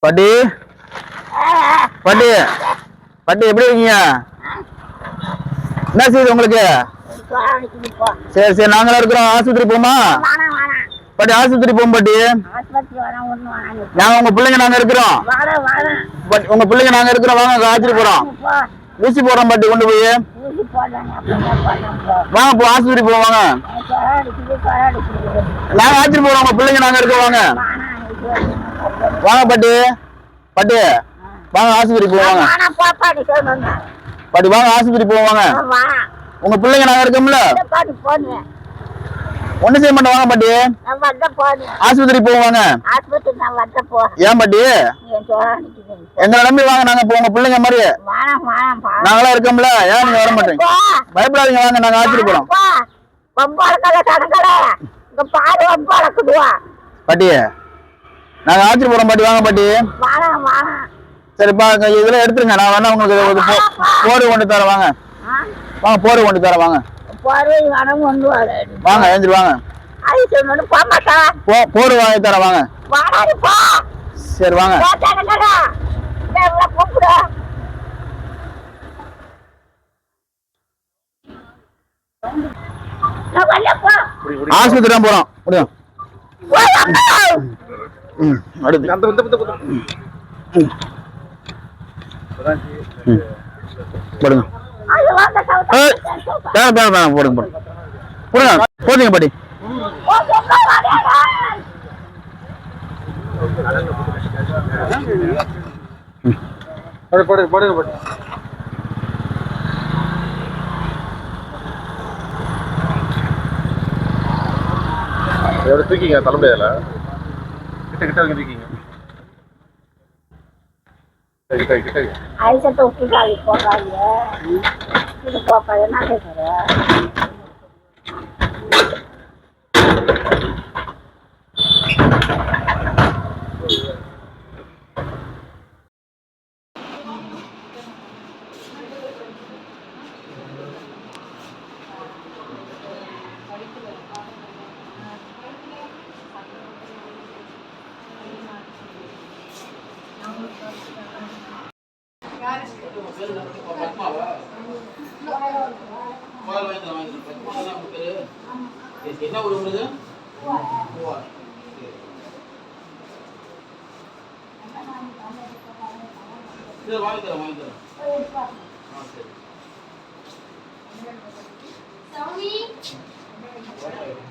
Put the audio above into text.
பாட்டி பாட்டி பாட்டி எப்படி இருக்கீங்க? என்ன செய்யுது உங்களுக்கு? சரி சரி நாங்களா இருக்கிறோம். ஆஸ்பத்திரி போமா பாட்டி? ஆஸ்பத்திரி போவோம் பாட்டி. நாங்க உங்க பிள்ளைங்க நாங்க இருக்கிறோம். உங்க பிள்ளைங்க நாங்க இருக்கிறோம். வாங்க ஆஸ்பத்திரி போறோம். ஊசி போடுறோம் பாட்டி. கொண்டு போய் வாங்க போ ஆஸ்பத்திரி போவாங்க. நாங்க ஆஸ்பத்திரி போறோம். உங்க பிள்ளைங்க நாங்க இருக்கோம். வாங்க வாங்க பாட்டி. பாட்டி வாங்க ஆஸ்பத்திரி போவாங்க. பாட்டி வாங்க ஆஸ்பத்திரி போவாங்க. உங்க பிள்ளைங்க நாங்க இருக்கோம்ல. ஒண்ணு செய்ய மாட்டோம். வாங்க பாட்டி ஆஸ்பத்திரி போவாங்க. ஏன் பாட்டி? எங்களை நம்பி வாங்க. நாங்க உங்க பிள்ளைங்க மாதிரி நாங்களா இருக்கோம்ல. ஏன் நீங்க வர மாட்டீங்க? பயப்படாதீங்க. வாங்க நாங்க ஆஸ்பத்திரி போறோம். பாட்டி நாங்க ஆஸ்பத்திரி போறோம் பாட்டி. வாங்க பாட்டி. சரிப்பா இதெல்லாம் எடுத்துருங்க. நான் வேணா உங்களுக்கு போர்வை கொண்டு தரேன். வாங்க வாங்க போர்வை கொண்டு தரேன். வாங்க வாங்க எழுந்திரி வாங்க. போர்வை வாங்கி தரேன். வாங்க சரி வாங்க. ஆஸ்பத்திரி தான் போறோம். முடியும் போடுங்க போடுங்க போடுங்க பாட்டி. தூக்கிங்க தலைமையில கிட்ட கிட்ட தூக்கிங்க. ஐசத்தை விட்டுட்டாங்க போடுறாங்க. இது போப்பா என்ன கேட்குற? என்ன ஒரு உங்களுக்கு வாங்கி தரேன். சரி